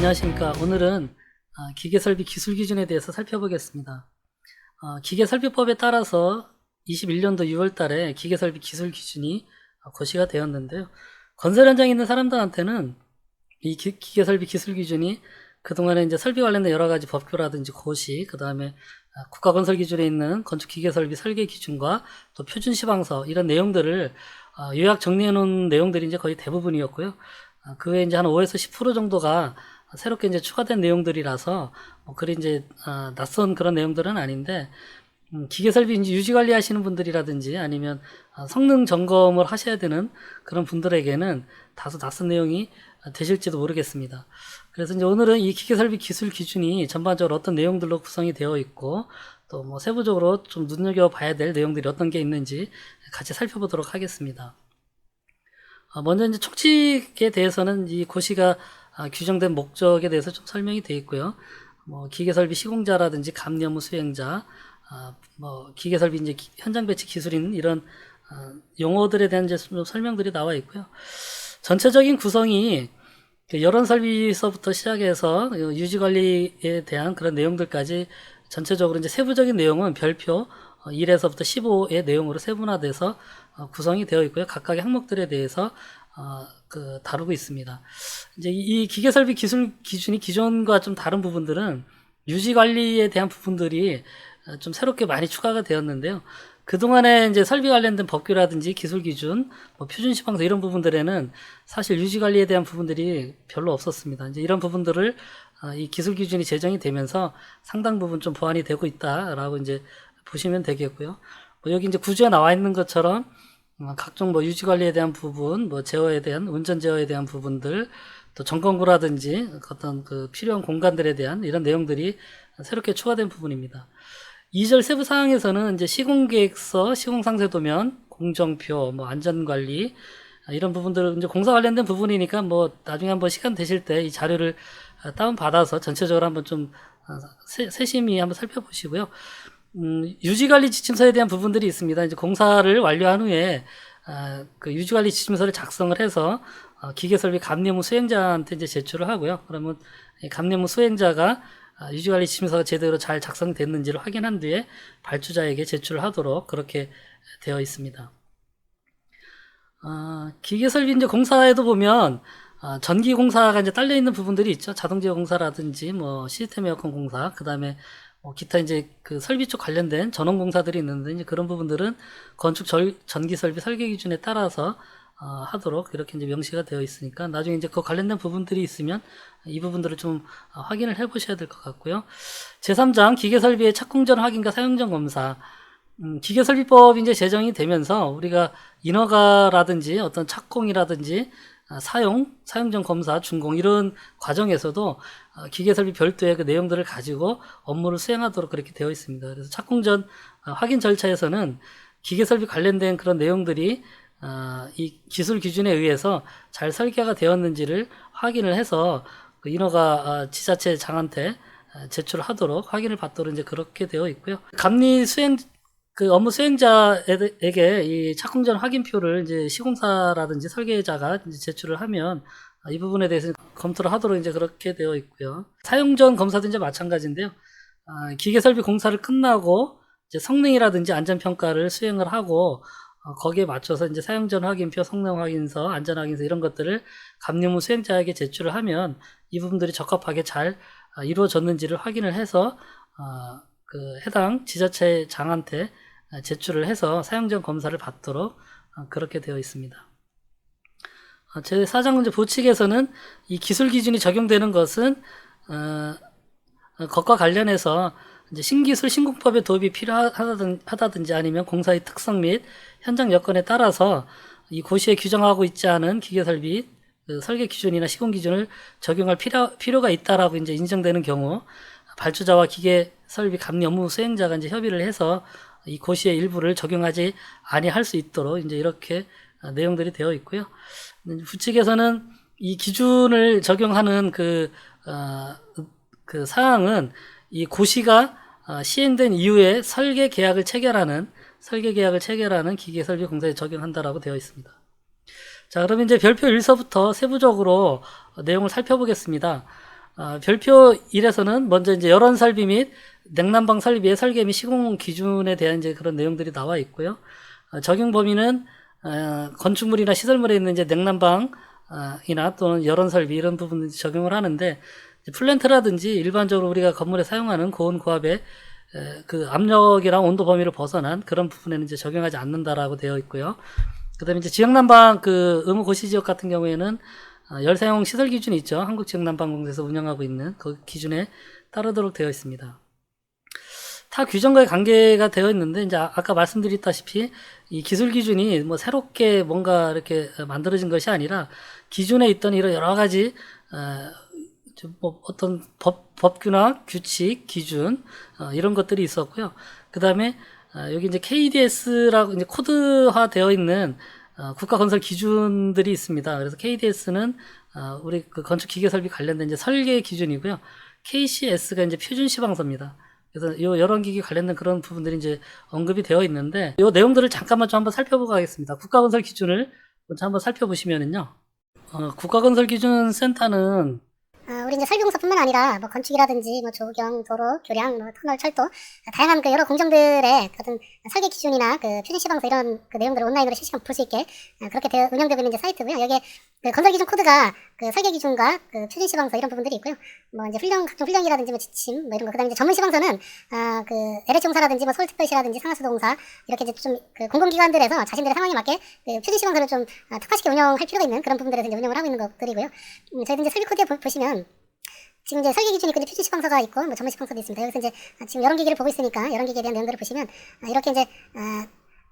안녕하십니까. 오늘은 기계설비 기술 기준에 대해서 살펴보겠습니다. 기계설비법에 따라서 21년도 6월 달에 기계설비 기술 기준이 고시가 되었는데요. 건설 현장에 있는 사람들한테는 이 기계설비 기술 기준이 그동안에 이제 설비 관련된 여러 가지 법규라든지 고시, 그 다음에 국가건설 기준에 있는 건축기계설비 설계 기준과 또 표준 시방서 이런 내용들을 요약 정리해 놓은 내용들이 이제 거의 대부분이었고요. 그 외에 이제 한 5에서 10% 정도가 새롭게 이제 추가된 내용들이라서 그리 이제 낯선 그런 내용들은 아닌데, 기계설비 이제 유지관리 하시는 분들이라든지 아니면 성능 점검을 하셔야 되는 그런 분들에게는 다소 낯선 내용이 되실지도 모르겠습니다. 그래서 이제 오늘은 이 기계설비 기술 기준이 전반적으로 어떤 내용들로 구성이 되어 있고 또 뭐 세부적으로 좀 눈여겨봐야 될 내용들이 어떤 게 있는지 같이 살펴보도록 하겠습니다. 먼저 이제 촉칙에 대해서는 이 고시가 규정된 목적에 대해서 좀 설명이 되어 있고요. 기계설비 시공자라든지 감리 업무 수행자, 기계설비 이제 현장 배치 기술인 이런 용어들에 대한 이제 좀 설명들이 나와 있고요. 전체적인 구성이 여론 설비서부터 시작해서 유지 관리에 대한 그런 내용들까지 전체적으로 이제 세부적인 내용은 별표 1에서부터 15의 내용으로 세분화돼서 구성이 되어 있고요. 각각의 항목들에 대해서 다루고 있습니다. 이제 이 기계설비 기술 기준이 기존과 좀 다른 부분들은 유지 관리에 대한 부분들이 좀 새롭게 많이 추가가 되었는데요. 그동안에 이제 설비 관련된 법규라든지 기술 기준, 표준 시방서 이런 부분들에는 사실 유지 관리에 대한 부분들이 별로 없었습니다. 이제 이런 부분들을 이 기술 기준이 제정이 되면서 상당 부분 좀 보완이 되고 있다라고 이제 보시면 되겠고요. 여기 이제 구조에 나와 있는 것처럼 각종 유지 관리에 대한 부분, 제어에 대한 운전 제어에 대한 부분들, 또 점검구라든지 어떤 필요한 공간들에 대한 이런 내용들이 새롭게 추가된 부분입니다. 2절 세부 사항에서는 이제 시공계획서, 시공상세도면, 공정표, 안전관리 이런 부분들 이제 공사 관련된 부분이니까 나중에 한번 시간 되실 때 이 자료를 다운 받아서 전체적으로 한번 좀 세심히 한번 살펴보시고요. 유지관리 지침서에 대한 부분들이 있습니다. 이제 공사를 완료한 후에 그 유지관리 지침서를 작성을 해서 기계설비 감리업무 수행자한테 이제 제출을 하고요. 그러면 감리업무 수행자가 유지관리 지침서가 제대로 잘 작성됐는지를 확인한 뒤에 발주자에게 제출을 하도록 그렇게 되어 있습니다. 기계설비 이제 공사에도 보면 전기 공사가 이제 딸려 있는 부분들이 있죠. 자동제어 공사라든지 시스템 에어컨 공사, 그 다음에 기타 이제 설비 쪽 관련된 전원 공사들이 있는데 이제 그런 부분들은 건축 전기 설비 설계 기준에 따라서 하도록 이렇게 이제 명시가 되어 있으니까 나중에 이제 그 관련된 부분들이 있으면 이 부분들을 좀 확인을 해 보셔야 될 것 같고요. 제3장 기계설비의 착공전 확인과 사용전 검사. 기계설비법이 이제 제정이 되면서 우리가 인허가라든지 어떤 착공이라든지 사용전 검사, 준공 이런 과정에서도 기계설비 별도의 그 내용들을 가지고 업무를 수행하도록 그렇게 되어 있습니다. 그래서 착공전 확인 절차에서는 기계설비 관련된 그런 내용들이 이 기술 기준에 의해서 잘 설계가 되었는지를 확인을 해서 인허가 지자체 장한테 제출을 하도록 확인을 받도록 이제 그렇게 되어 있고요. 감리 수행 업무 수행자에게 이 착공전 확인표를 이제 시공사라든지 설계자가 이제 제출을 하면 이 부분에 대해서 검토를 하도록 이제 그렇게 되어 있고요. 사용전 검사도 이제 마찬가지인데요. 기계설비 공사를 끝나고 이제 성능이라든지 안전평가를 수행을 하고 거기에 맞춰서 이제 사용전 확인표, 성능 확인서, 안전 확인서 이런 것들을 감리업무 수행자에게 제출을 하면 이 부분들이 적합하게 잘 이루어졌는지를 확인을 해서 해당 지자체 장한테 제출을 해서 사용전 검사를 받도록 그렇게 되어 있습니다. 제4장 이제 보칙에서는 이 기술 기준이 적용되는 것은 것과 관련해서 이제 신기술 신공법의 도입이 필요하다든지 아니면 공사의 특성 및 현장 여건에 따라서 이 고시에 규정하고 있지 않은 기계설비 설계 기준이나 시공 기준을 적용할 필요가 있다라고 이제 인정되는 경우 발주자와 기계설비 감리 업무 수행자가 이제 협의를 해서 이 고시의 일부를 적용하지 아니할 수 있도록 이제 이렇게 내용들이 되어 있고요. 부칙에서는 이 기준을 적용하는 그 사항은 이 고시가 시행된 이후에 설계 계약을 체결하는 기계설비 공사에 적용한다라고 되어 있습니다. 자, 그럼 이제 별표 1서부터 세부적으로 내용을 살펴보겠습니다. 별표 1에서는 먼저 이제 열원 설비 및 냉난방 설비의 설계 및 시공 기준에 대한 이제 그런 내용들이 나와 있고요. 적용 범위는 건축물이나 시설물에 있는 이제 냉난방이나 또는 열원 설비 이런 부분을 적용을 하는데, 플랜트라든지 일반적으로 우리가 건물에 사용하는 고온 고압의 그 압력이랑 온도 범위를 벗어난 그런 부분에는 이제 적용하지 않는다라고 되어 있고요. 그다음에 이제 지역난방 그 의무 고시 지역 같은 경우에는 열사용 시설 기준이 있죠. 한국지역난방공사에서 운영하고 있는 그 기준에 따르도록 되어 있습니다. 타 규정과의 관계가 되어 있는데, 이제 아까 말씀드렸다시피 이 기술 기준이 뭐 새롭게 뭔가 이렇게 만들어진 것이 아니라 기존에 있던 이런 여러 가지 뭐 어떤 법규나 규칙, 기준 이런 것들이 있었고요. 그 다음에 여기 이제 KDS라고 이제 코드화 되어 있는 국가건설 기준들이 있습니다. 그래서 KDS는 우리 그 건축 기계 설비 관련된 이제 설계 기준이고요. KCS가 이제 표준 시방서입니다. 그래서 요 열원기기 관련된 그런 부분들이 이제 언급이 되어 있는데, 요 내용들을 잠깐만 좀 한번 살펴보고 가겠습니다. 국가건설 기준을 먼저 한번 살펴보시면은요. 국가건설기준센터는 우리 이제 설비공사뿐만 아니라 뭐 건축이라든지 뭐 조경, 도로, 교량, 뭐 터널, 철도 다양한 그 여러 공정들의 어떤 설계 기준이나 그 표준 시방서 이런 그 내용들을 온라인으로 실시간 볼 수 있게 그렇게 운영되고 있는 이제 사이트고요. 여기에 그 건설 기준 코드가 그 설계 기준과 그 표준 시방서 이런 부분들이 있고요. 뭐 이제 각종 훈령이라든지 뭐 지침 뭐 이런 거. 그다음에 이제 전문 시방서는 그 LH공사라든지 뭐 서울특별시라든지 상하수도공사 이렇게 이제 좀 그 공공기관들에서 자신들의 상황에 맞게 그 표준 시방서를 좀 특화시켜 운영할 필요가 있는 그런 부분들에서 이제 운영을 하고 있는 것들이고요. 저희도 이제 설비 코드에 보시면 지금 이제 설계 기준이 있고 표준 시방서가 있고 뭐 전문 시방서도 있습니다. 여기서 이제 지금 열원기기를 보고 있으니까 열원기기에 대한 내용들을 보시면 이렇게 이제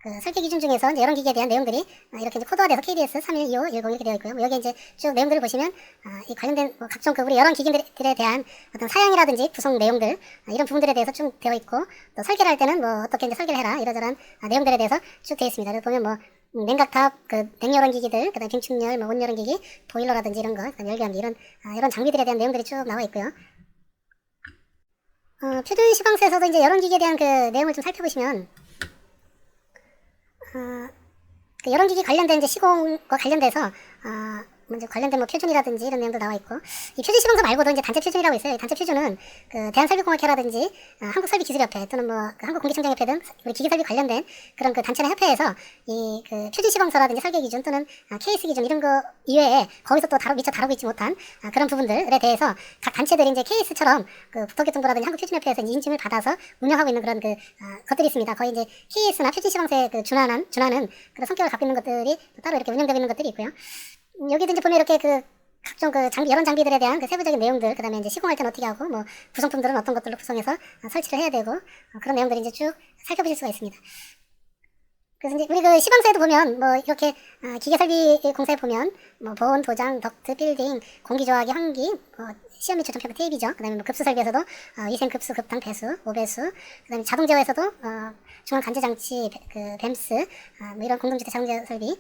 그 설계 기준 중에서 이제 열원기기에 대한 내용들이 이렇게 이제 코드화돼서 KDS 3125 10 이렇게 되어 있고요. 뭐 여기 이제 쭉 내용들을 보시면 이 관련된 뭐 각종 그 우리 열원기기들에 대한 어떤 사양이라든지 구성 내용들 이런 부분들에 대해서 쭉 되어 있고, 또 설계를 할 때는 뭐 어떻게 이제 설계를 해라 이러저런 내용들에 대해서 쭉 되어 있습니다. 그래서 보면 뭐 냉각탑, 그 냉열원기기들, 그다음에 빙축열, 뭐 온열원기기, 보일러라든지 이런 거, 그다음에 열감기 이런 장비들에 대한 내용들이 쭉 나와 있고요. 표준 시방서에서도 이제 열원기기에 대한 그 내용을 좀 살펴보시면 그 열원기기 관련된 이제 시공과 관련돼서 먼저 관련된 뭐 표준이라든지 이런 내용도 나와 있고, 이 표준 시방서 말고도 이제 단체 표준이라고 있어요. 이 단체 표준은 그 대한설비공학회라든지 한국설비기술협회 또는 뭐 그 한국공기청정협회 등 우리 기계설비 관련된 그런 그 단체나 협회에서 이 그 표준 시방서라든지 설계 기준 또는 케이스 기준 이런 거 이외에 거기서 또 미처 다루고 있지 못한 그런 부분들에 대해서 각 단체들이 이제 케이스처럼 그 국토교통부라든지 한국표준협회에서 인증을 받아서 운영하고 있는 그런 그 것들이 있습니다. 거의 이제 KS나 표준 시방서에 그 준하는 그런 성격을 갖고 있는 것들이 따로 이렇게 운영되고 있는 것들이 있고요. 여기도 이제 보면 이렇게 그 각종 그 장비, 여러 장비들에 대한 그 세부적인 내용들, 그 다음에 이제 시공할 때는 어떻게 하고, 뭐 구성품들은 어떤 것들로 구성해서 설치를 해야 되고, 그런 내용들이 이제 쭉 살펴보실 수가 있습니다. 그래서 이제 우리 그 시방서에도 보면 뭐 이렇게 기계설비 공사에 보면 뭐 보온, 도장, 덕트, 빌딩, 공기조화기, 환기, 시험 및 조정 평가 테이프죠. 그다음에 뭐 급수 설비에서도 위생 급수, 급당 배수, 오배수, 그다음에 자동 제어에서도 중앙 간제 장치, 그 뱀스, 뭐 이런 공동주택 자동 제어 설비.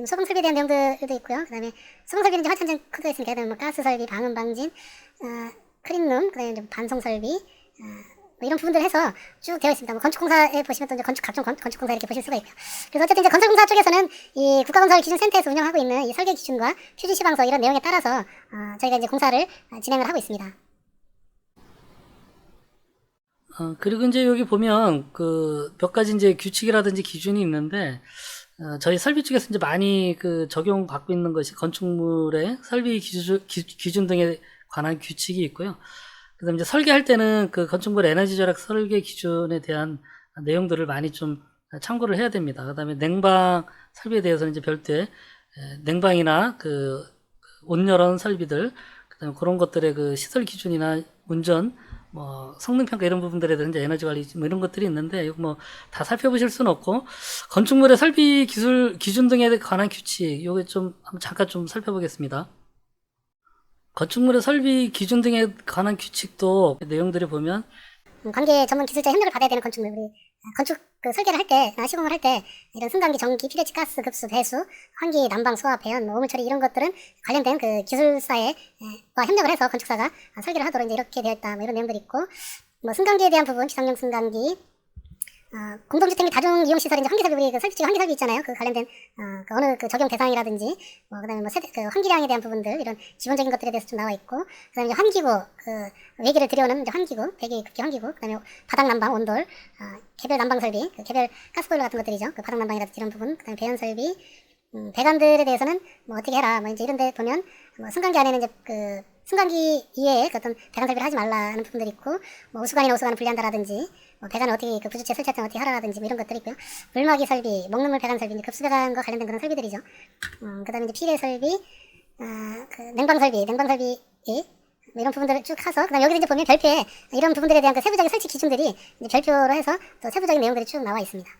소방 설비에 대한 내용들도 있고요. 그다음에 소방 설비는 이제 화천장 코드가 있으니까, 그다음에 뭐 가스 설비, 방음 방진, 크린룸, 그다음에 반송 설비, 뭐 이런 부분들 해서 쭉 되어 있습니다. 뭐 건축공사에 보시면 또 이제 각종 건축공사 이렇게 보실 수가 있고요. 그래서 어쨌든 이제 건설공사 쪽에서는 이 국가건설기준센터에서 운영하고 있는 이 설계 기준과 표준 시방서 이런 내용에 따라서 저희가 이제 공사를 진행을 하고 있습니다. 그리고 이제 여기 보면 그 몇 가지 이제 규칙이라든지 기준이 있는데, 저희 설비 쪽에서 이제 많이 그 적용받고 있는 것이 건축물의 설비 기준 등에 관한 규칙이 있고요. 그다음에 이제 설계할 때는 그 건축물 에너지 절약 설계 기준에 대한 내용들을 많이 좀 참고를 해야 됩니다. 그다음에 냉방 설비에 대해서는 이제 별도의 냉방이나 그 온열원 설비들, 그다음에 그런 것들의 그 시설 기준이나 운전, 뭐 성능 평가 이런 부분들에 대해서 이제 에너지 관리 뭐 이런 것들이 있는데, 이거 뭐 다 살펴보실 수는 없고, 건축물의 설비 기준 등에 관한 규칙 요게 좀 한번 잠깐 좀 살펴보겠습니다. 건축물의 설비 기준 등에 관한 규칙도 내용들을 보면 관계 전문 기술자 협력을 받아야 되는 건축물, 우리 건축 그 설계를 할 때, 시공을 할 때 이런 승강기, 전기, 피레치, 가스, 급수, 배수, 환기, 난방, 소화, 배연, 오물 처리 이런 것들은 관련된 그 기술사와 협력을 해서 건축사가 설계를 하도록 이제 이렇게 되어 있다. 뭐 이런 내용들이 있고, 뭐 승강기에 대한 부분, 기상용 승강기, 공동주택 및 다중이용시설 이제 환기설비 우리 그 설비 중에 환기설비 있잖아요. 그 관련된 그 어느 그 적용 대상이라든지 그다음에 뭐 세대 그 환기량에 대한 부분들 이런 기본적인 것들에 대해서 좀 나와 있고 그다음에 이제 환기구 그 외기를 들여오는 이제 환기구 배기 급기 환기구 그다음에 바닥 난방 온돌 개별 난방 설비 그 개별 가스보일러 같은 것들이죠. 그 바닥 난방이라든지 이런 부분 그다음에 배연 설비 배관들에 대해서는 뭐 어떻게 해라 뭐 이제 이런데 보면 뭐 승강기 안에는 이제 그 승강기 이외에 그 어떤 배관 설비를 하지 말라는 부분들이 있고 뭐 우수관이나 우수관을 분리한다라든지 뭐 배관을 어떻게 그 부주체 설치할 때 어떻게 하라라든지 뭐 이런 것들이 있고요. 물막이 설비, 먹는물 배관 설비, 이제 급수 배관과 관련된 그런 설비들이죠. 그다음에 이제 피레 설비, 그 냉방 설비, 뭐 이런 부분들을 쭉 해서 그다음 여기서 이제 보면 별표에 이런 부분들에 대한 그 세부적인 설치 기준들이 이제 별표로 해서 또 세부적인 내용들이 쭉 나와 있습니다.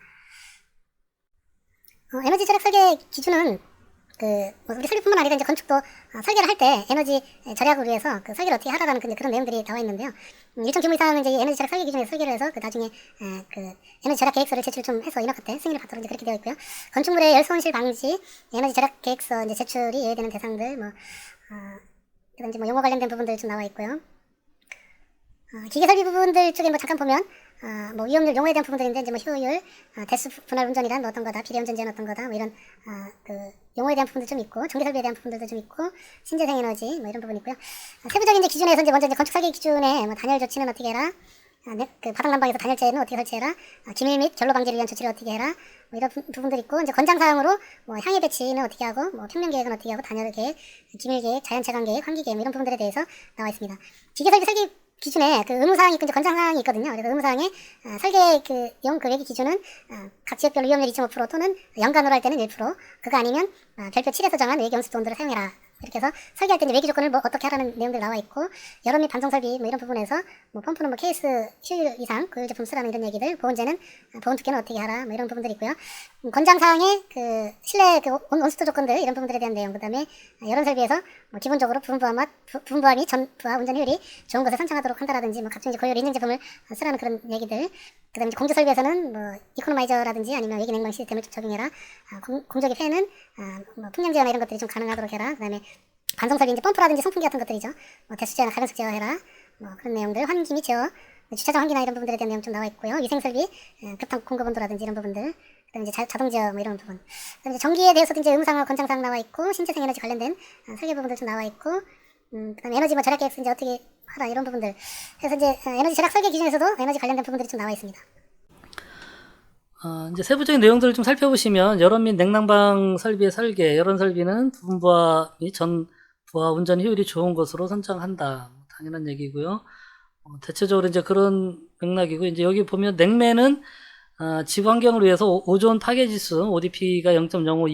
에너지 절약 설계 기준은 뭐 우리 설계뿐만 아니라 이제 건축도 설계를 할 때 에너지 절약을 위해서 그 설계를 어떻게 하라라는 그런 내용들이 나와 있는데요. 일정 규모 이상은 이제 에너지 절약 설계 기준에서 설계를 해서 그 나중에 그 에너지 절약 계획서를 제출 좀 해서 인허가 때 승인을 받도록 이제 그렇게 되어 있고요. 건축물의 열 손실 방지, 에너지 절약 계획서 이제 제출이 예외되는 대상들, 그다음 이제 뭐 용어 관련된 부분들 좀 나와 있고요. 기계 설비 부분들 쪽에 뭐 잠깐 보면 뭐 위험률 용어에 대한 부분들인데 이제 뭐 효율, 대수 분할 운전이란 뭐 어떤 거다, 비례 운전 제한 어떤 거다, 뭐 이런 그 용어에 대한 부분도 좀 있고 전기 설비에 대한 부분들도 좀 있고 신재생 에너지 뭐 이런 부분이 있고요. 세부적인 이제 기준에서 이제 먼저 이제 건축 설계 기준에 뭐 단열 조치는 어떻게 해라, 그 바닥 난방에서 단열재는 어떻게 설치해라, 기밀 및 결로 방지를 위한 조치를 어떻게 해라, 뭐 이런 부분들이 있고 이제 권장 사항으로 뭐 향해 배치는 어떻게 하고 뭐 평면 계획은 어떻게 하고 단열 계획, 기밀 계획, 자연 채광 계획, 환기 계획 뭐 이런 부분들에 대해서 나와 있습니다. 기계 설비 설계 기준에 그 의무사항이 있고 이제 권장사항이 있거든요. 그래서 의무사항에 설계 그 외기 기준은 각 지역별로 위험률 2.5% 또는 연간으로 할 때는 1%, 그거 아니면 별표 7에서 정한 외기 온수도 온도를 사용해라. 이렇게 해서 설계할 때 이제 외기 조건을 뭐 어떻게 하라는 내용들 나와 있고 여론 및 방송 설비 뭐 이런 부분에서 뭐 펌프는 뭐 케이스 효율 이상 고효 제품 쓰라는 이런 얘기들, 보온재는 보온 두께는 어떻게 하라 뭐 이런 부분들이 있고요. 권장 사항에 그 실내 그 온습도 조건들 이런 부분들에 대한 내용, 그다음에 여론 설비에서 뭐 기본적으로 부분부함이 전부하 운전 효율이 좋은 것을 선창하도록 한다라든지 뭐 각종 이제 고효율 인증 제품을 쓰라는 그런 얘기들. 그다음에 이제 공조 설비에서는 뭐 이코노마이저라든지 아니면 외기 냉방 시스템을 좀 적용해라. 공조기 팬은 뭐 풍량 제어나 이런 것들이 좀 가능하도록 해라. 그다음에 반송 설비 이제 펌프라든지 선풍기 같은 것들이죠. 뭐 대수 제어나 가변석 제어해라. 뭐 그런 내용들, 환기 및 제어, 주차장 환기나 이런 부분들에 대한 내용 좀 나와 있고요. 위생 설비, 급탕 공급 온도라든지 이런 부분들. 그다음에 이제 자동 제어 뭐 이런 부분. 그다음에 이제 전기에 대해서도 이제 의무사항과 권장사항 나와 있고 신재생 에너지 관련된 설계 부분들 좀 나와 있고. 그다음에 에너지 뭐 절약 계획서 이제 어떻게 하라 이런 부분들. 그래서 이제 에너지 절약 설계 기준에서도 에너지 관련된 부분들이 좀 나와 있습니다. 이제 세부적인 내용들을 좀 살펴보시면 여론 및 냉난방 설비의 설계, 여론 설비는 부분부하 및 전부하 운전 효율이 좋은 것으로 선정한다. 당연한 얘기고요. 대체적으로 이제 그런 맥락이고, 이제 여기 보면 냉매는 지구 환경을 위해서 오존 파괴 지수 ODP가 0.05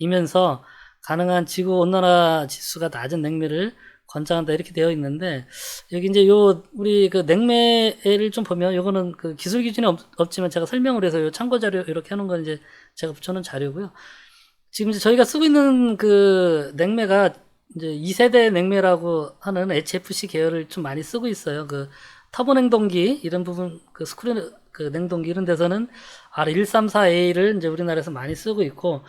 이하이면서 가능한 지구 온난화 지수가 낮은 냉매를 권장한다 이렇게 되어 있는데, 여기 이제 우리 그 냉매를 좀 보면 요거는 그 기술 기준이 없지만 제가 설명을 해서 요 참고 자료 이렇게 하는 건 이제 제가 붙여놓은 자료고요. 지금 이제 저희가 쓰고 있는 그 냉매가 이제 2세대 냉매라고 하는 HFC 계열을 좀 많이 쓰고 있어요. 그 터보 냉동기 이런 부분, 그 스크류 그 냉동기 이런 데서는 R134A를 이제 우리나라에서 많이 쓰고 있고,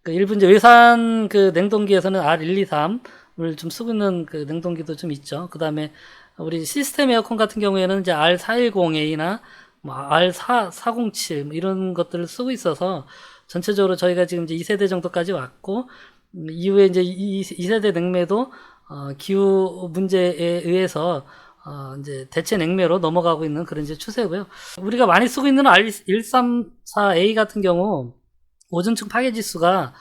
그 일부 이제 외산 그 냉동기에서는 R123을 좀 쓰고 있는 그 냉동기도 좀 있죠. 그 다음에 우리 시스템 에어컨 같은 경우에는 이제 R410A나 뭐 R407 뭐 이런 것들을 쓰고 있어서 전체적으로 저희가 지금 이제 2세대 정도까지 왔고, 이후에 이제 2세대 냉매도 기후 문제에 의해서 이제 대체 냉매로 넘어가고 있는 그런 이제 추세고요. 우리가 많이 쓰고 있는 R134A 같은 경우 오존층 파괴 지수가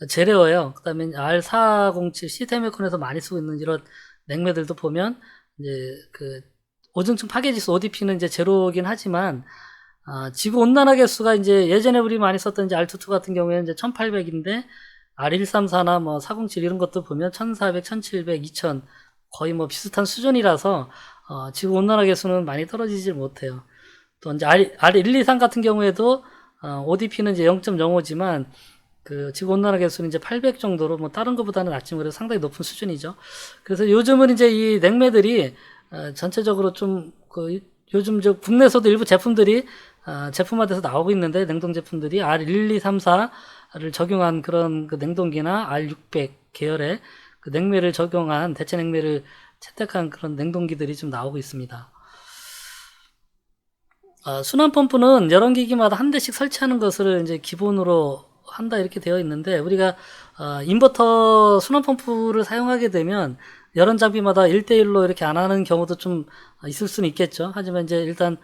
제레어예요. 그다음에 R407 시스템 에어컨에서 많이 쓰고 있는 이런 냉매들도 보면 이제 그 오존층 파괴 지수 ODP는 이제 제로긴 하지만 지구 온난화 계수가 이제 예전에 우리 많이 썼던 이제 R22 같은 경우에는 이제 1800인데 R134나 뭐 407 이런 것도 보면 1400, 1700, 2000 거의 뭐 비슷한 수준이라서 지구 온난화 계수는 많이 떨어지질 못해요. 또 이제 R123 같은 경우에도 ODP는 이제 0.05지만 그 지구 온난화 계수는 이제 800 정도로 뭐 다른 것보다는 낮지만 그래도 상당히 높은 수준이죠. 그래서 요즘은 이제 이 냉매들이 전체적으로 좀 그 요즘 저 국내에서도 일부 제품들이 제품화돼서 나오고 있는데, 냉동 제품들이 R12334를 적용한 그런 그 냉동기나 R600 계열의 그 냉매를 적용한 대체 냉매를 채택한 그런 냉동기들이 좀 나오고 있습니다. 순환 펌프는 여러 기기마다 한 대씩 설치하는 것을 이제 기본으로 한다 이렇게 되어 있는데, 우리가 인버터 순환 펌프를 사용하게 되면 여러 장비마다 1대1로 이렇게 안 하는 경우도 좀 있을 수는 있겠죠. 하지만 이제 일단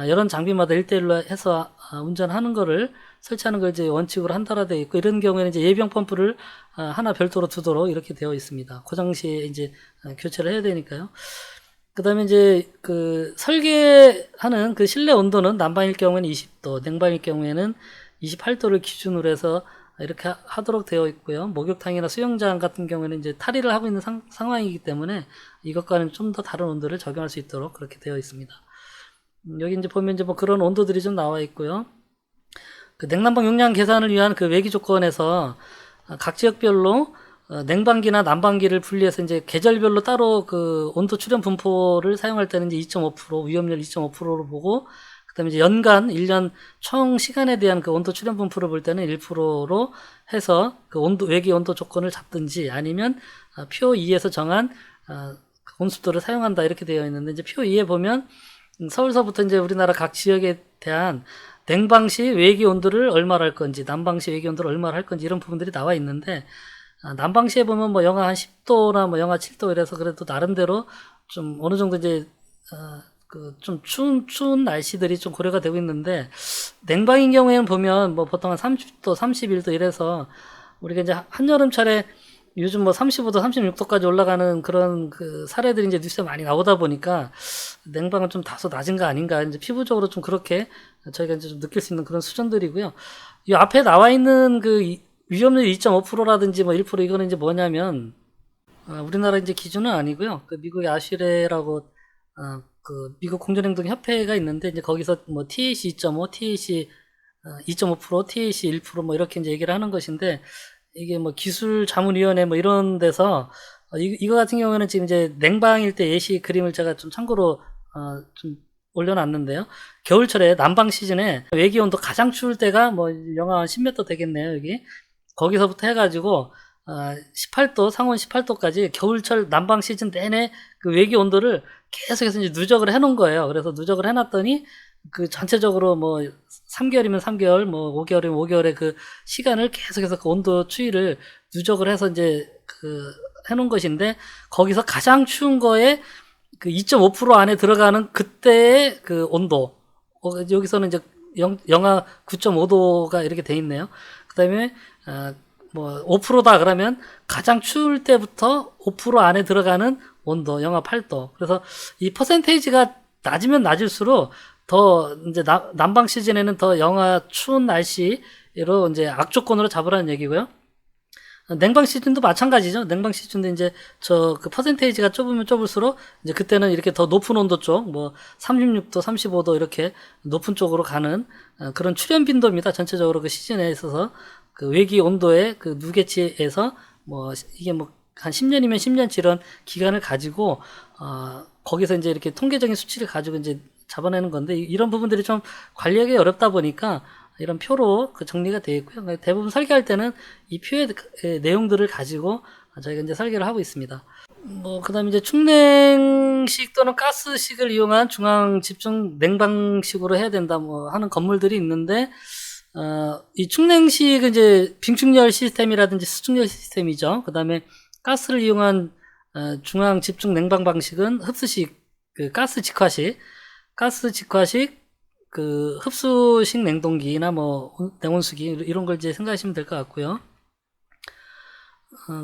여러 장비마다 1대1로 해서 운전하는 거를 설치하는 걸 이제 원칙으로 한다라 되어 있고, 이런 경우에는 이제 예비형 펌프를 하나 별도로 두도록 이렇게 되어 있습니다. 고장 시에 이제 교체를 해야 되니까요. 그 다음에 이제 그 설계하는 그 실내 온도는 난방일 경우에는 20도, 냉방일 경우에는 28도를 기준으로 해서 이렇게 하도록 되어 있고요. 목욕탕이나 수영장 같은 경우에는 이제 탈의를 하고 있는 상황이기 때문에 이것과는 좀 더 다른 온도를 적용할 수 있도록 그렇게 되어 있습니다. 여기 이제 보면 이제 뭐 그런 온도들이 좀 나와 있고요. 그 냉난방 용량 계산을 위한 그 외기 조건에서 각 지역별로 냉방기나 난방기를 분리해서 이제 계절별로 따로 그 온도 출현 분포를 사용할 때는 이제 2.5%, 위험률 2.5%로 보고, 그다음에 이제 연간 1년 총 시간에 대한 그 온도 출현 분포를 볼 때는 1%로 해서 그 온도 외기 온도 조건을 잡든지, 아니면 표 2에서 정한 온습도를 사용한다 이렇게 되어 있는데, 이제 표 2에 보면 서울서부터 이제 우리나라 각 지역에 대한 냉방 시 외기 온도를 얼마로 할 건지, 난방 시 외기 온도를 얼마로 할 건지 이런 부분들이 나와 있는데, 난방 시에 보면 뭐 영하 한 10도나 뭐 영하 7도 이래서 그래도 나름대로 좀 어느 정도 이제 그 좀 추운 날씨들이 좀 고려가 되고 있는데, 냉방인 경우에는 보면 뭐 보통 한 30도, 31도 이래서 우리가 이제 한여름철에 요즘 뭐 35도, 36도까지 올라가는 그런 그 사례들이 이제 뉴스에 많이 나오다 보니까 냉방은 좀 다소 낮은 거 아닌가, 이제 피부적으로 좀 그렇게 저희가 이제 좀 느낄 수 있는 그런 수준들이고요. 이 앞에 나와 있는 그 위험률 2.5%라든지 뭐 1% 이거는 이제 뭐냐면 우리나라 이제 기준은 아니고요. 그 미국의 아슈레라고 그 미국 공전행동 협회가 있는데, 이제 거기서 뭐 TAC 2.5, TAC 2.5%, TAC 1%뭐 이렇게 이제 얘기를 하는 것인데, 이게 뭐 기술자문위원회 뭐 이런 데서 이거 같은 경우에는 지금 이제 냉방일 때 예시 그림을 제가 좀 참고로 좀 올려놨는데요. 겨울철에 난방 시즌에 외기 온도 가장 추울 때가 뭐 영하 10몇 도 되겠네요. 여기 거기서부터 해가지고 18도, 상온 18도까지 겨울철 난방 시즌 내내 그 외기 온도를 계속해서 이제 누적을 해놓은 거예요. 그래서 누적을 해놨더니 그 전체적으로 뭐 3개월이면 3개월, 뭐 5개월이면 5개월의 그 시간을 계속해서 그 온도 추이를 누적을 해서 이제 그 해놓은 것인데, 거기서 가장 추운 거에 그 2.5% 안에 들어가는 그때의 그 온도, 여기서는 이제 영하 9.5도가 이렇게 돼 있네요. 그 다음에 뭐 5%다 그러면 가장 추울 때부터 5% 안에 들어가는 온도 영하 8도. 그래서 이 퍼센테이지가 낮으면 낮을수록 더 이제 난방 시즌에는 더 영하 추운 날씨로 이제 악조건으로 잡으라는 얘기고요. 냉방 시즌도 마찬가지죠. 냉방 시즌도 이제 저 그 퍼센테이지가 좁으면 좁을수록 이제 그때는 이렇게 더 높은 온도 쪽, 뭐 36도, 35도 이렇게 높은 쪽으로 가는 그런 출현 빈도입니다. 전체적으로 그 시즌에 있어서 그 외기 온도의 그 누계치에서 뭐 이게 뭐 한 10년이면 10년치 이런 기간을 가지고 거기서 이제 이렇게 통계적인 수치를 가지고 이제 잡아내는 건데, 이런 부분들이 좀 관리하기 어렵다 보니까 이런 표로 그 정리가 되어 있고요. 대부분 설계할 때는 이 표의 내용들을 가지고 저희가 이제 설계를 하고 있습니다. 뭐 그다음에 이제 충냉식 또는 가스식을 이용한 중앙 집중 냉방식으로 해야 된다 뭐 하는 건물들이 있는데, 이 충냉식은 이제 빙충열 시스템이라든지 수축열 시스템이죠. 그다음에 가스를 이용한 중앙 집중 냉방 방식은 흡수식, 그 가스 직화식 그 흡수식 냉동기나 뭐 냉온수기 이런 걸 이제 생각하시면 될 것 같고요.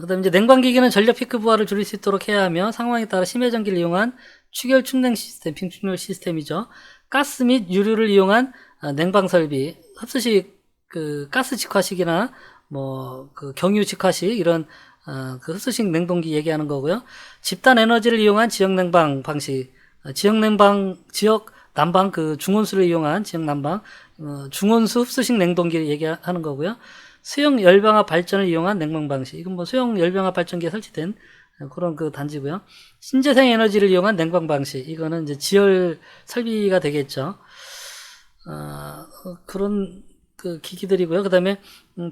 그다음에 이제 냉방기기는 전력 피크 부하를 줄일 수 있도록 해야 하며, 상황에 따라 심해 전기를 이용한 추결 충냉 시스템, 빙충열 시스템이죠. 가스 및 유류를 이용한 냉방 설비, 흡수식 그 가스 직화식이나 뭐 그 경유 직화식 이런 그 흡수식 냉동기 얘기하는 거고요. 집단 에너지를 이용한 지역 냉방 방식, 지역 난방 그 중온수를 이용한 지역 난방, 중온수 흡수식 냉동기를 얘기하는 거고요. 수용 열병합 발전을 이용한 냉방 방식, 이건 뭐 수용 열병합 발전기에 설치된 그런 그 단지고요. 신재생 에너지를 이용한 냉방 방식, 이거는 이제 지열 설비가 되겠죠. 그런 그 기기들이고요. 그다음에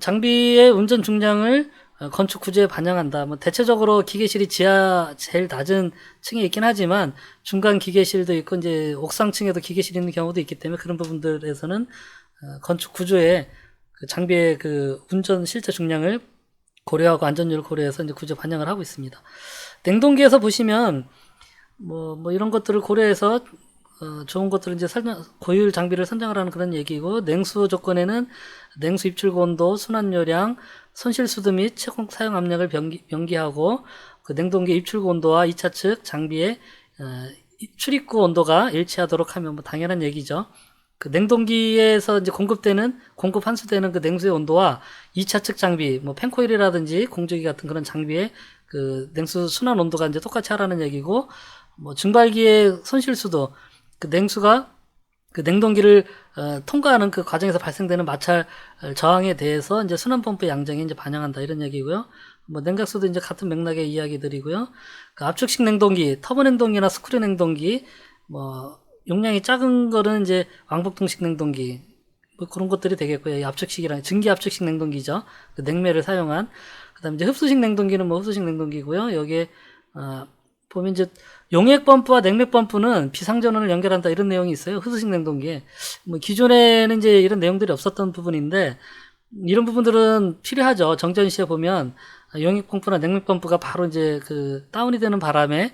장비의 운전 중량을 건축 구조에 반영한다. 뭐 대체적으로 기계실이 지하 제일 낮은 층에 있긴 하지만 중간 기계실도 있고 이제 옥상층에도 기계실이 있는 경우도 있기 때문에 그런 부분들에서는 건축 구조에 그 장비의 그 운전 실제 중량을 고려하고 안전율을 고려해서 이제 구조 반영을 하고 있습니다. 냉동기에서 보시면 뭐 이런 것들을 고려해서 좋은 것들을 이제 고효율 장비를 선정을 하는 그런 얘기고, 냉수 조건에는 냉수 입출구 온도, 순환요량, 손실수도 및 채공 사용 압력을 명기하고, 그 냉동기 입출구 온도와 2차 측 장비의 출입구 온도가 일치하도록 하면 뭐 당연한 얘기죠. 그 냉동기에서 이제 공급 환수되는 그 냉수의 온도와 2차 측 장비, 뭐 팬코일이라든지 공조기 같은 그런 장비의 그 냉수 순환 온도가 이제 똑같이 하라는 얘기고, 뭐 증발기의 손실수도, 그 냉수가 그 냉동기를 통과하는 그 과정에서 발생되는 마찰 저항에 대해서 이제 순환펌프 양정에 이제 반영한다, 이런 얘기고요. 뭐 냉각수도 이제 같은 맥락의 이야기들이고요. 그 압축식 냉동기, 터보 냉동기나 스크류 냉동기, 뭐 용량이 작은 거는 이제 왕복통식 냉동기, 뭐 그런 것들이 되겠고요. 이 압축식이랑 증기 압축식 냉동기죠. 그 냉매를 사용한. 그다음에 이제 흡수식 냉동기는 뭐 흡수식 냉동기고요. 여기에 보면 이제 용액 펌프와 냉맥 펌프는 비상전원을 연결한다, 이런 내용이 있어요. 흡수식 냉동기에. 뭐 기존에는 이제 이런 내용들이 없었던 부분인데 이런 부분들은 필요하죠. 정전 시에 보면 용액 펌프나 냉맥 펌프가 바로 이제 그 다운이 되는 바람에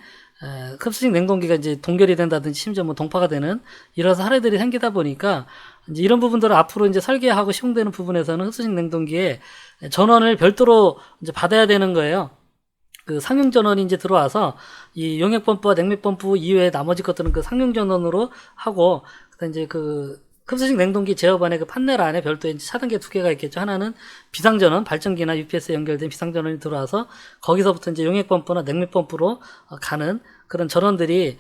흡수식 냉동기가 이제 동결이 된다든지 심지어 뭐 동파가 되는 이런 사례들이 생기다 보니까 이제 이런 부분들을 앞으로 이제 설계하고 시공되는 부분에서는 흡수식 냉동기에 전원을 별도로 이제 받아야 되는 거예요. 그 상용 전원이 이제 들어와서 이 용액 펌프와 냉맥 펌프 이외에 나머지 것들은 그 상용 전원으로 하고, 그다음 이제 그 흡수식 냉동기 제어반의 그 판넬 안에 별도의 이제 차단기 2개가 있겠죠. 하나는 비상전원, 발전기나 UPS에 연결된 비상전원이 들어와서 거기서부터 이제 용액 펌프나 냉맥 펌프로 가는 그런 전원들이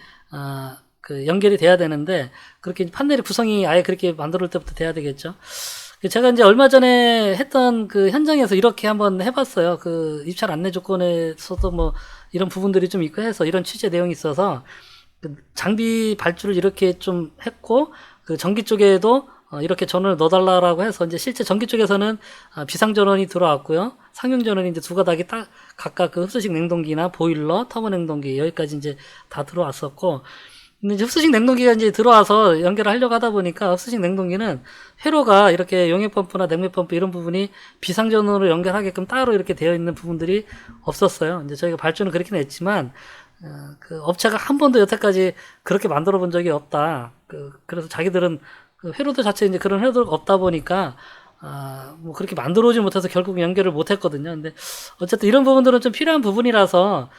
그 연결이 돼야 되는데, 그렇게 판넬의 구성이 아예 그렇게 만들 때부터 돼야 되겠죠. 제가 이제 얼마 전에 했던 그 현장에서 이렇게 한번 해봤어요. 그 입찰 안내 조건에서도 뭐 이런 부분들이 좀 있고 해서 이런 취재 내용이 있어서 그 장비 발주를 이렇게 좀 했고, 그 전기 쪽에도 이렇게 전원을 넣어달라고 해서 이제 실제 전기 쪽에서는 비상전원이 들어왔고요. 상용전원이 이제 두 가닥이 딱 각각 그 흡수식 냉동기나 보일러, 터보 냉동기 여기까지 이제 다 들어왔었고, 근데 이제 흡수식 냉동기가 이제 들어와서 연결을 하려고 하다 보니까 흡수식 냉동기는 회로가 이렇게 용액 펌프나 냉맥 펌프 이런 부분이 비상전원으로 연결하게끔 따로 이렇게 되어 있는 부분들이 없었어요. 이제 저희가 발주는 그렇긴 했지만 그 업체가 한 번도 여태까지 그렇게 만들어 본 적이 없다. 그래서 자기들은 그 회로도 자체 이제 그런 회로가 없다 보니까 뭐 그렇게 만들어 오지 못해서 결국 연결을 못 했거든요. 근데 어쨌든 이런 부분들은 좀 필요한 부분이라서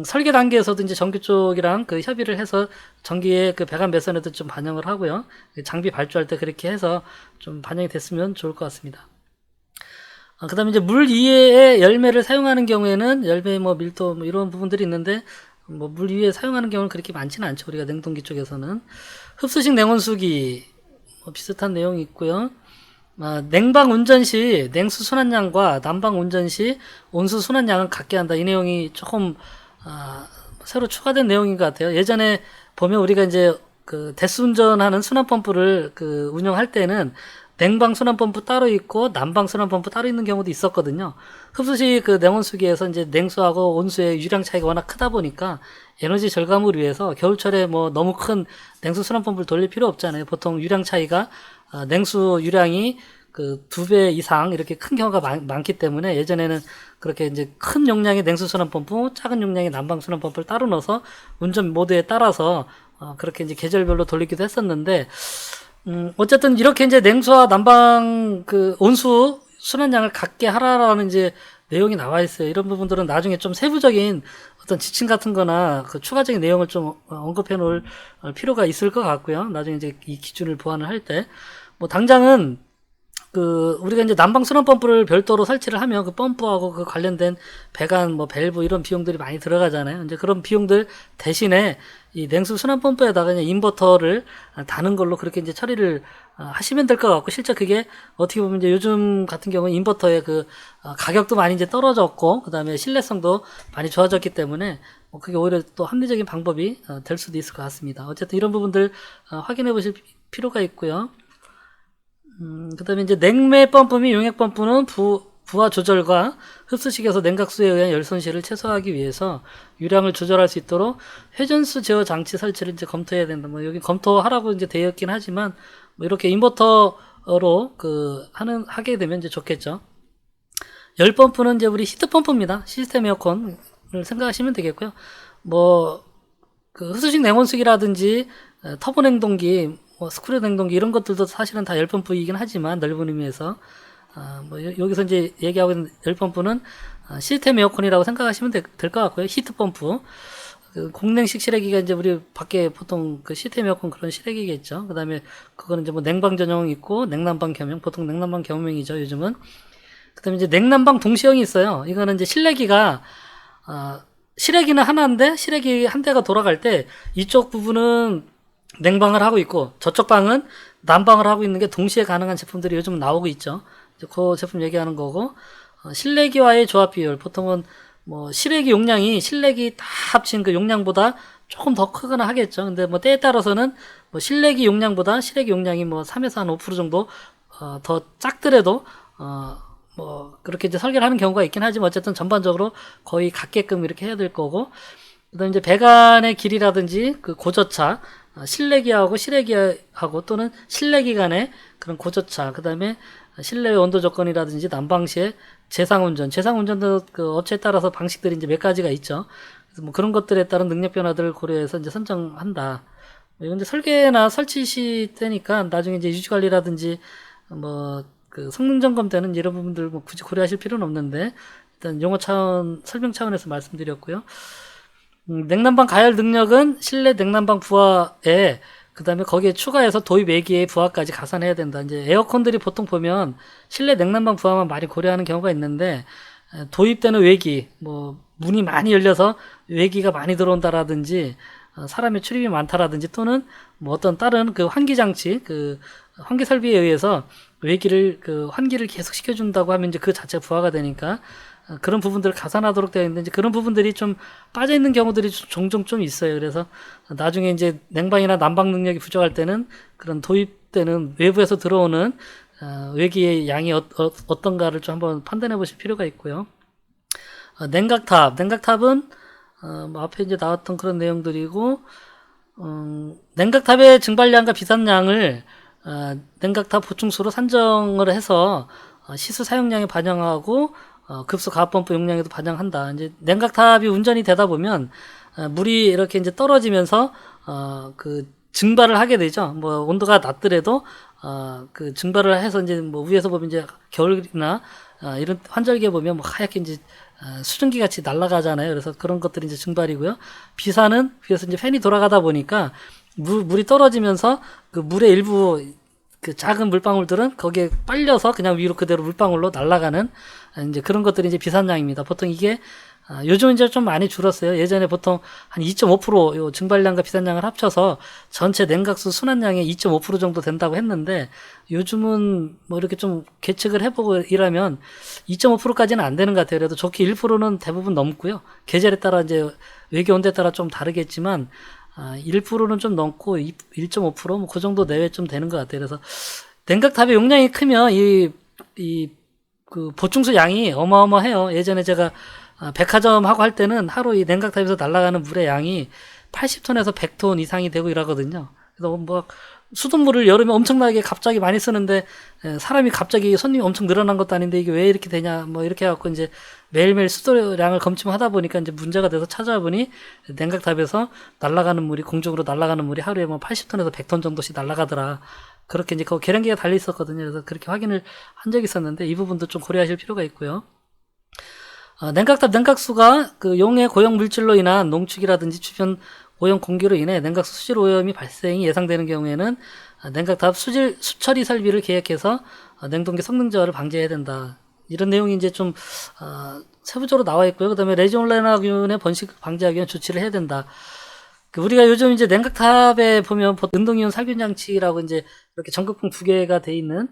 설계 단계에서도 이제 전기 쪽이랑 그 협의를 해서 전기의 그 배관 매선에도 좀 반영을 하고요. 장비 발주할 때 그렇게 해서 좀 반영이 됐으면 좋을 것 같습니다. 그 다음에 이제 물 이외의 열매를 사용하는 경우에는 열매 뭐 밀도 뭐 이런 부분들이 있는데 뭐 물 이외에 사용하는 경우는 그렇게 많지는 않죠. 우리가 냉동기 쪽에서는. 흡수식 냉온수기 뭐 비슷한 내용이 있고요. 냉방 운전 시 냉수 순환량과 난방 운전 시 온수 순환량을 같게 한다. 이 내용이 조금 새로 추가된 내용인 것 같아요. 예전에 보면 우리가 이제 그 대수운전하는 순환펌프를 그 운영할 때는 냉방 순환펌프 따로 있고 난방 순환펌프 따로 있는 경우도 있었거든요. 흡수식 그 냉온수기에서 이제 냉수하고 온수의 유량 차이가 워낙 크다 보니까 에너지 절감을 위해서 겨울철에 뭐 너무 큰 냉수 순환펌프를 돌릴 필요 없잖아요. 보통 유량 차이가 냉수 유량이 그 2배 이상 이렇게 큰 경우가 많기 때문에 예전에는 그렇게 이제 큰 용량의 냉수 순환 펌프, 작은 용량의 난방 순환 펌프를 따로 넣어서 운전 모드에 따라서 그렇게 이제 계절별로 돌리기도 했었는데, 어쨌든 이렇게 이제 냉수와 난방 그 온수 순환량을 같게 하라라는 이제 내용이 나와 있어요. 이런 부분들은 나중에 좀 세부적인 어떤 지침 같은 거나 그 추가적인 내용을 좀 언급해 놓을 필요가 있을 것 같고요. 나중에 이제 이 기준을 보완을 할 때. 뭐 당장은 그 우리가 이제 난방 순환 펌프를 별도로 설치를 하면 그 펌프하고 그 관련된 배관 뭐 밸브 이런 비용들이 많이 들어가잖아요. 이제 그런 비용들 대신에 이 냉수 순환 펌프에다가 그냥 인버터를 다는 걸로 그렇게 이제 처리를 하시면 될 것 같고, 실제 그게 어떻게 보면 이제 요즘 같은 경우는 인버터의 그 가격도 많이 이제 떨어졌고, 그 다음에 신뢰성도 많이 좋아졌기 때문에 뭐 그게 오히려 또 합리적인 방법이 될 수도 있을 것 같습니다. 어쨌든 이런 부분들 확인해 보실 필요가 있고요. 그 다음에 이제 냉매 펌프 및 용액 펌프는 부하 조절과 흡수식에서 냉각수에 의한 열 손실을 최소화하기 위해서 유량을 조절할 수 있도록 회전수 제어 장치 설치를 이제 검토해야 된다. 뭐 여기 검토하라고 이제 되어 있긴 하지만 뭐 이렇게 인버터로 하게 되면 이제 좋겠죠. 열 펌프는 이제 우리 히트 펌프입니다. 시스템 에어컨을 생각하시면 되겠고요. 뭐 흡수식 냉온수기라든지 터보 냉동기, 뭐 스크류 냉동기 이런 것들도 사실은 다 열 펌프이긴 하지만 넓은 의미에서 뭐 여기서 이제 얘기하고 있는 열 펌프는 시스템 에어컨이라고 생각하시면 될 것 같고요. 히트 펌프. 공냉식 실외기가 이제 우리 밖에 보통 그 시스템 에어컨 그런 실외기겠죠. 그 다음에 그거는 이제 뭐 냉방 전용 있고 냉난방 겸용, 보통 냉난방 겸용이죠, 요즘은. 그 다음에 이제 냉난방 동시형이 있어요. 이거는 이제 실내기가, 실외기는 하나인데 실외기 한 대가 돌아갈 때 이쪽 부분은 냉방을 하고 있고 저쪽 방은 난방을 하고 있는 게 동시에 가능한 제품들이 요즘 나오고 있죠. 그 제품 얘기하는 거고, 실내기와의 조합 비율, 보통은 뭐 실외기 용량이 실내기 다 합친 그 용량보다 조금 더 크거나 하겠죠. 근데 뭐 때에 따라서는 뭐 실내기 용량보다 실외기 용량이 뭐 3에서 한 5% 정도 더 작더라도 뭐 그렇게 이제 설계를 하는 경우가 있긴 하지만 어쨌든 전반적으로 거의 같게끔 이렇게 해야 될 거고, 그다음 이제 배관의 길이라든지 그 고저차, 실내기하고 실외기하고 또는 실내기 간의 그런 고저차, 그다음에 실내 온도 조건이라든지 난방 시에 재상운전도 그 업체에 따라서 방식들이 이제 몇 가지가 있죠. 그래서 뭐 그런 것들에 따른 능력 변화들을 고려해서 이제 선정한다. 이건 이제 설계나 설치 시 때니까 나중에 이제 유지 관리라든지 뭐 그 성능 점검 때는 이런 부분들 뭐 굳이 고려하실 필요는 없는데 일단 용어 차원, 설명 차원에서 말씀드렸고요. 냉난방 가열 능력은 실내 냉난방 부하에 그 다음에 거기에 추가해서 도입 외기의 부하까지 가산해야 된다. 이제 에어컨들이 보통 보면 실내 냉난방 부하만 많이 고려하는 경우가 있는데, 도입되는 외기, 뭐, 문이 많이 열려서 외기가 많이 들어온다라든지, 사람의 출입이 많다라든지, 또는 뭐 어떤 다른 그 환기장치, 그 환기 설비에 의해서 외기를, 환기를 계속 시켜준다고 하면 이제 그 자체가 부하가 되니까, 그런 부분들을 가산하도록 되어 있는데, 이제 그런 부분들이 좀 빠져있는 경우들이 종종 좀 있어요. 그래서 나중에 이제 냉방이나 난방 능력이 부족할 때는 그런 도입되는 외부에서 들어오는 외기의 양이 어떤가를 좀 한번 판단해 보실 필요가 있고요. 냉각탑은 뭐 앞에 이제 나왔던 그런 내용들이고, 냉각탑의 증발량과 비산량을 냉각탑 보충수로 산정을 해서 시수 사용량에 반영하고 급수 가압펌프 용량에도 반영한다. 이제 냉각탑이 운전이 되다 보면 물이 이렇게 이제 떨어지면서 증발을 하게 되죠. 뭐 온도가 낮더라도 그 증발을 해서 이제 뭐 위에서 보면 이제 겨울이나 이런 환절기에 보면 뭐 하얗게 이제 수증기 같이 날아가잖아요. 그래서 그런 것들이 이제 증발이고요. 비산은 위에서 이제 팬이 돌아가다 보니까 물이 떨어지면서 그 물의 일부 그 작은 물방울들은 거기에 빨려서 그냥 위로 그대로 물방울로 날아가는 이제 그런 것들이 이제 비산량입니다. 보통 이게 요즘은 이제 좀 많이 줄었어요. 예전에 보통 한 2.5% 증발량과 비산량을 합쳐서 전체 냉각수 순환량의 2.5% 정도 된다고 했는데, 요즘은 뭐 이렇게 좀 계측을 해보고 이라면 2.5%까지는 안 되는 것 같아요. 그래도 좋게 1%는 대부분 넘고요. 계절에 따라 이제 외기 온도에 따라 좀 다르겠지만 1%는 좀 넘고 1.5% 뭐 그 정도 내외 좀 되는 것 같아요. 그래서 냉각탑의 용량이 크면 그 보충수 양이 어마어마해요. 예전에 제가 백화점하고 할 때는 하루 이 냉각탑에서 날아가는 물의 양이 80톤에서 100톤 이상이 되고 이러거든요. 그래서 뭐 수돗물을 여름에 엄청나게 갑자기 많이 쓰는데 사람이 갑자기 손님이 엄청 늘어난 것도 아닌데 이게 왜 이렇게 되냐 뭐 이렇게 해갖고 이제 매일매일 수도량을 검침하다 보니까 이제 문제가 돼서 찾아와 보니 냉각탑에서 날아가는 물이, 공중으로 날아가는 물이 하루에 뭐 80톤에서 100톤 정도씩 날아가더라. 그렇게 이제 그 계량기가 달려 있었거든요. 그래서 그렇게 확인을 한 적이 있었는데 이 부분도 좀 고려하실 필요가 있고요. 냉각탑 냉각수가 그 용해 고용 물질로 인한 농축이라든지 주변 오염 공기로 인해 냉각수 수질 오염이 발생이 예상되는 경우에는 냉각탑 수처리 설비를 계획해서 냉동기 성능 저하를 방지해야 된다. 이런 내용이 이제 좀 세부적으로 나와 있고요. 그다음에 레지올레나균의 번식 방지하기 위한 조치를 해야 된다. 우리가 요즘 이제 냉각탑에 보면 운동이온 살균 장치라고 이제 이렇게 전극봉 두 개가 돼 있는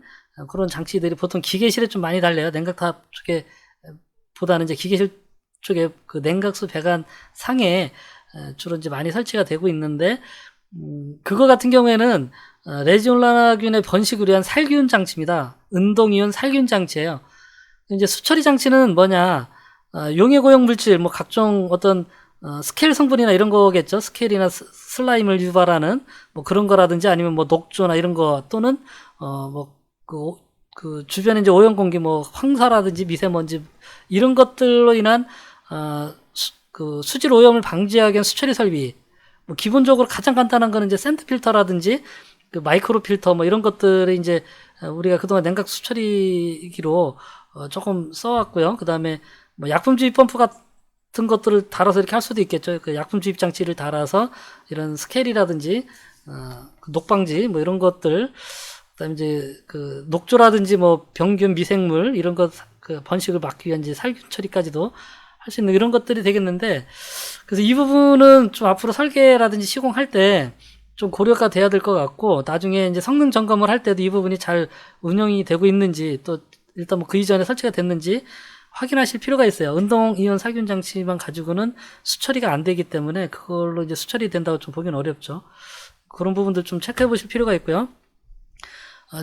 그런 장치들이 보통 기계실에 좀 많이 달려요. 냉각탑 쪽에 보다는 이제 기계실 쪽에 그 냉각수 배관 상에 주로 이제 많이 설치가 되고 있는데, 그거 같은 경우에는 레지올라균의 번식을 위한 살균 장치입니다. 운동이온 살균 장치예요. 이제 수처리 장치는 뭐냐, 용해 고용 물질, 뭐 각종 어떤 스케일 성분이나 이런 거겠죠. 스케일이나 슬라임을 유발하는 뭐 그런 거라든지 아니면 뭐 녹조나 이런 거 또는 그 주변에 이제 오염 공기 뭐 황사라든지 미세먼지 이런 것들로 인한 그 수질 오염을 방지하기 위한 수처리 설비. 뭐 기본적으로 가장 간단한 거는 이제 샌드 필터라든지 그 마이크로 필터 뭐 이런 것들이 이제 우리가 그동안 냉각 수처리기로 조금 써왔고요. 그 다음에 뭐 약품 주입 펌프 같은 것들을 달아서 이렇게 할 수도 있겠죠. 그 약품 주입 장치를 달아서 이런 스케일이라든지 그 녹방지 뭐 이런 것들, 그다음에 이제 그 녹조라든지 뭐 병균 미생물 이런 것 그 번식을 막기 위한 이제 살균 처리까지도 할 수 있는 이런 것들이 되겠는데, 그래서 이 부분은 좀 앞으로 설계라든지 시공할 때 좀 고려가 돼야 될 것 같고, 나중에 이제 성능 점검을 할 때도 이 부분이 잘 운영이 되고 있는지, 또 일단 뭐 그 이전에 설치가 됐는지 확인하실 필요가 있어요. 운동 이온 살균 장치만 가지고는 수처리가 안 되기 때문에 그걸로 이제 수처리 된다고 좀 보기는 어렵죠. 그런 부분들 좀 체크해 보실 필요가 있고요.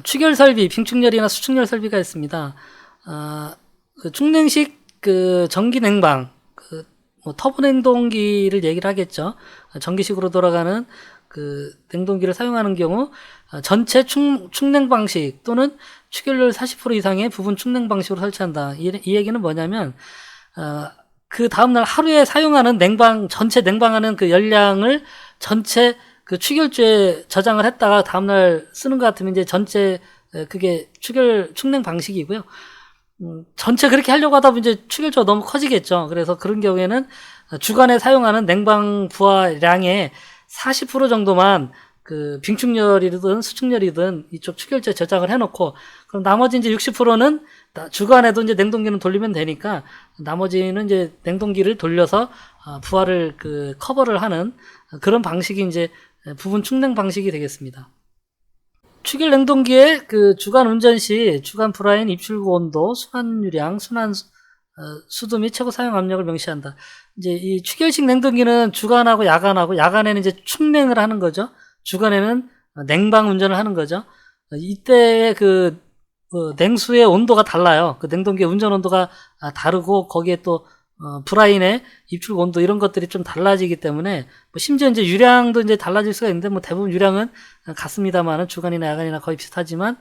추결 설비, 빙축열이나 수축열 설비가 있습니다. 그 충냉식 그 전기 냉방, 그 뭐 터보 냉동기를 얘기를 하겠죠. 전기식으로 돌아가는 그 냉동기를 사용하는 경우 전체 축냉 방식 또는 추결률 40% 이상의 부분 축냉 방식으로 설치한다. 이 얘기는 뭐냐면 그 다음날 하루에 사용하는 전체 냉방하는 그 열량을 전체 그 추결주에 저장을 했다가 다음날 쓰는 것 같으면 이제 전체 그게 축냉 방식이고요. 전체 그렇게 하려고 하다 보면 이제 추결주가 너무 커지겠죠. 그래서 그런 경우에는 주간에 사용하는 냉방 부하량의 40% 정도만 그 빙축열이든 수축열이든 이쪽 추결주에 저장을 해놓고, 그럼 나머지 이제 60%는 주간에도 이제 냉동기는 돌리면 되니까 나머지는 이제 냉동기를 돌려서 부하를 그 커버를 하는 그런 방식이 이제 부분 축냉 방식이 되겠습니다. 추결 냉동기의 그 주간 운전 시 주간 브라인 입출구 온도, 순환 유량, 순환 수도 및 최고 사용 압력을 명시한다. 이제 이 추결식 냉동기는 주간하고 야간에는 이제 축냉을 하는 거죠. 주간에는 냉방 운전을 하는 거죠. 이때의 그 냉수의 온도가 달라요. 그 냉동기의 운전 온도가 다르고 거기에 또 브라인의 입출구 온도 이런 것들이 좀 달라지기 때문에 뭐 심지어 이제 유량도 이제 달라질 수가 있는데 뭐 대부분 유량은 같습니다만은 주간이나 야간이나 거의 비슷하지만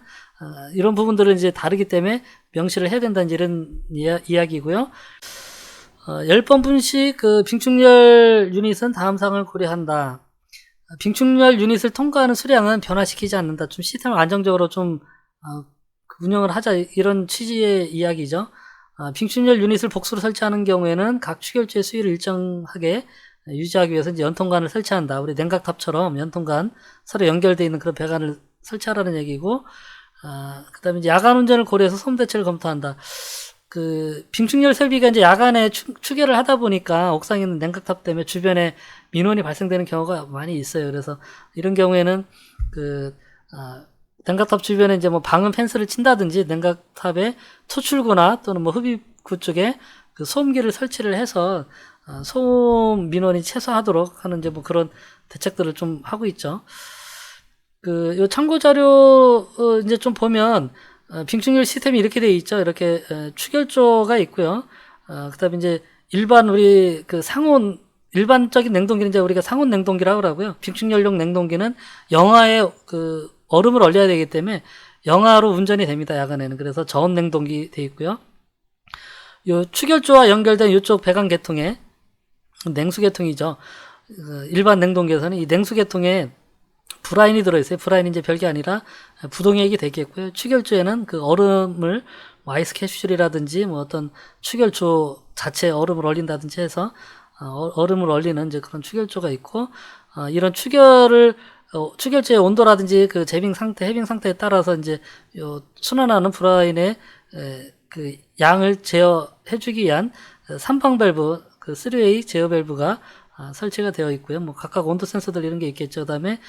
이런 부분들은 이제 다르기 때문에 명시를 해야 된다는 이런 이야기고요. 10번 분식 그 빙축열 유닛은 다음 사항을 고려한다. 빙축열 유닛을 통과하는 수량은 변화시키지 않는다. 좀 시스템을 안정적으로 좀 운영을 하자, 이런 취지의 이야기죠. 빙축열 유닛을 복수로 설치하는 경우에는 각 추결주의 수위를 일정하게 유지하기 위해서 이제 연통관을 설치한다. 우리 냉각탑처럼 연통관 서로 연결되어 있는 그런 배관을 설치하라는 얘기고, 그 다음에 이제 야간 운전을 고려해서 소음 대체를 검토한다. 그 빙축열 설비가 이제 야간에 추결을 하다 보니까 옥상에 있는 냉각탑 때문에 주변에 민원이 발생되는 경우가 많이 있어요. 그래서 이런 경우에는 냉각탑 주변에 이제 뭐 방음 펜스를 친다든지 냉각탑의 토출구나 또는 뭐 흡입구 쪽에 그 소음기를 설치를 해서 소음 민원이 최소화하도록 하는 이제 뭐 그런 대책들을 좀 하고 있죠. 요 참고 자료 이제 좀 보면 빙축열 시스템이 이렇게 되어 있죠. 이렇게 추결조가 있고요. 그다음에 이제 우리 그 일반적인 냉동기는 이제 우리가 상온 냉동기라고 하고요. 빙축열용 냉동기는 영하에 그 얼음을 얼려야 되기 때문에 영하로 운전이 됩니다. 야간에는. 그래서 저온 냉동기 되어 있고요. 요 추결조와 연결된 이쪽 배관 계통에 냉수 계통이죠. 일반 냉동기에서는 이 냉수 계통에 브라인이 들어있어요. 브라인이 이제 별게 아니라 부동액이 되겠고요. 추결조에는 그 얼음을 아이스 캡슐이라든지 뭐 어떤 추결조 자체 얼음을 얼린다든지 해서 얼음을 얼리는 이제 그런 추결조가 있고, 이런 추결제의 온도라든지 그 해빙 상태에 따라서 이제 요 순환하는 브라인의 그 양을 제어해주기 위한 3방 밸브, 그 3웨이 제어 밸브가 설치가 되어 있고요. 뭐 각각 온도 센서들 이런 게 있겠죠. 그다음에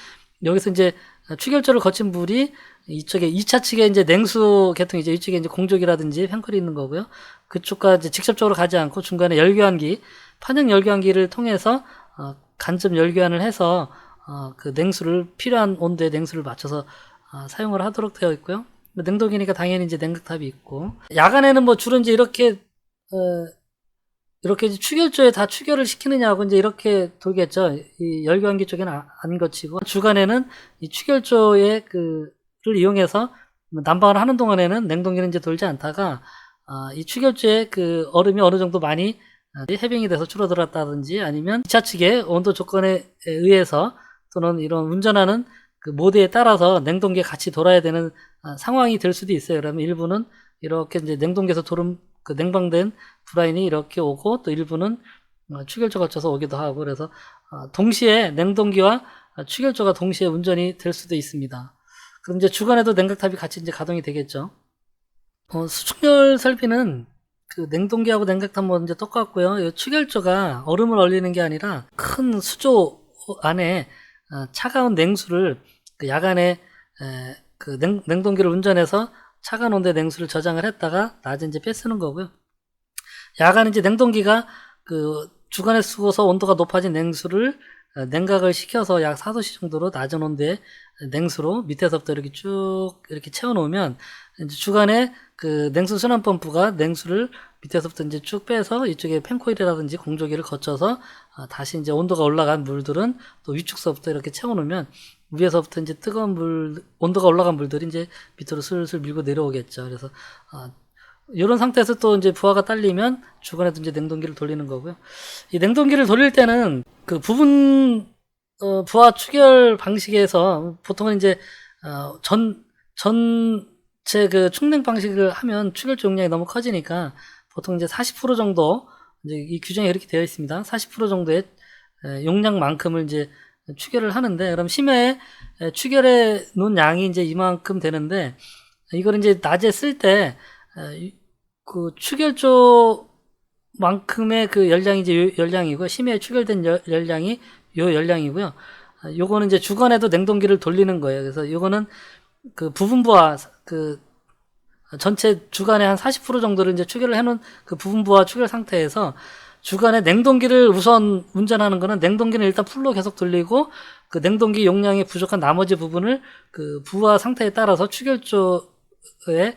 여기서 이제 추결조를 거친 물이 이쪽에 2차 측에 이제 냉수 계통이죠. 이쪽에 이제 공조기라든지 팬클이 있는 거고요. 그쪽까지 직접적으로 가지 않고 중간에 열교환기, 판형 열교환기를 통해서 간접 열교환을 해서 그 냉수를 필요한 온도의 냉수를 맞춰서 사용을 하도록 되어 있고요. 냉동이니까 당연히 이제 냉각탑이 있고, 야간에는 뭐 주로 이제 이렇게 이제 추결조에 다 추결을 시키느냐고 이제 이렇게 돌겠죠. 이 열교환기 쪽에는 안 거치고, 주간에는 이 추결조의 를 이용해서 난방을 하는 동안에는 냉동기는 이제 돌지 않다가, 이 추결조의 얼음이 어느 정도 많이 해빙이 돼서 줄어들었다든지, 아니면 2차 측의 온도 조건에 의해서 또는 이런 운전하는 모드에 따라서 냉동기에 같이 돌아야 되는 상황이 될 수도 있어요. 그러면 일부는 이렇게 이제 냉동기에서 돌은 냉방된 브라인이 이렇게 오고, 또 일부는 추결조 거쳐서 오기도 하고, 그래서 동시에 냉동기와 추결조가 동시에 운전이 될 수도 있습니다. 그럼 이제 주간에도 냉각탑이 같이 이제 가동이 되겠죠. 수축열 설비는 냉동기하고 냉각탑 뭐 이제 똑같고요. 이 추결조가 얼음을 얼리는 게 아니라 큰 수조 안에 차가운 냉수를 야간에 냉동기를 운전해서 차가운 온도의 냉수를 저장을 했다가 낮에 이제 빼쓰는 거고요. 야간에 이제 냉동기가 주간에 쓰고서 온도가 높아진 냉수를 냉각을 시켜서 약 4도씨 정도로 낮은 온도의 냉수로 밑에서부터 이렇게 쭉 이렇게 채워놓으면, 이제 주간에 냉수 순환 펌프가 냉수를 밑에서부터 이제 쭉 빼서 이쪽에 팬코일이라든지 공조기를 거쳐서 다시 이제 온도가 올라간 물들은 또 위축서부터 이렇게 채워놓으면, 위에서부터 이제 뜨거운 온도가 올라간 물들이 이제 밑으로 슬슬 밀고 내려오겠죠. 그래서 이런 상태에서 또 이제 부하가 딸리면 주간에도 이제 냉동기를 돌리는 거고요. 이 냉동기를 돌릴 때는 부분 부하 추결 방식에서 보통은 이제 전체 충냉 방식을 하면 추결조 용량이 너무 커지니까 보통 이제 40% 정도, 이제 이 규정이 이렇게 되어 있습니다. 40% 정도의 용량만큼을 이제 추결을 하는데, 그럼 심야에 추결해 놓은 양이 이제 이만큼 되는데, 이걸 이제 낮에 쓸 때 추결조만큼의 열량이 이제 열량이고요. 심야에 추결된 열량이 요 열량이고요. 요거는 이제 주간에도 냉동기를 돌리는 거예요. 그래서 요거는 부분부하 전체 주간에 한 40% 정도를 이제 추결을 해놓은 부분부하 추결 상태에서, 주간에 냉동기를 우선 운전하는 거는 냉동기는 일단 풀로 계속 돌리고, 냉동기 용량이 부족한 나머지 부분을 부하 상태에 따라서 추결조에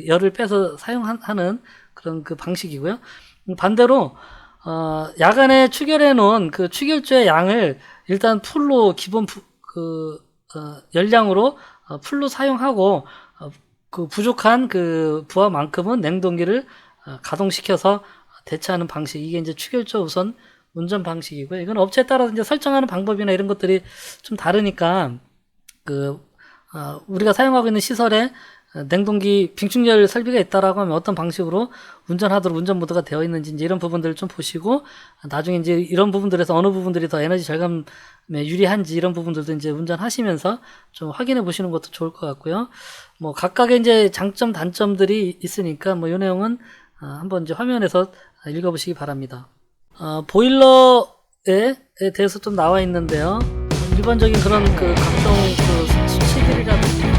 열을 빼서 사용하는 그런 방식이고요. 반대로 야간에 추결해 놓은 추결조의 양을 일단 풀로 기본 열량으로 풀로 사용하고, 부족한 부하만큼은 냉동기를 가동시켜서 대체하는 방식, 이게 이제 추결조 우선 운전 방식이고요. 이건 업체에 따라서 이제 설정하는 방법이나 이런 것들이 좀 다르니까, 우리가 사용하고 있는 시설에 냉동기 빙충렬 설비가 있다라고 하면 어떤 방식으로 운전하도록 운전 모드가 되어 있는지, 이제 이런 부분들을 좀 보시고, 나중에 이제 이런 부분들에서 어느 부분들이 더 에너지 절감에 유리한지 이런 부분들도 이제 운전하시면서 좀 확인해 보시는 것도 좋을 것 같고요. 뭐 각각의 이제 장점 단점들이 있으니까 뭐 이 내용은 한번 이제 화면에서 읽어보시기 바랍니다. 보일러에 대해서 좀 나와 있는데요. 일반적인 그런 각종 수치들이라든지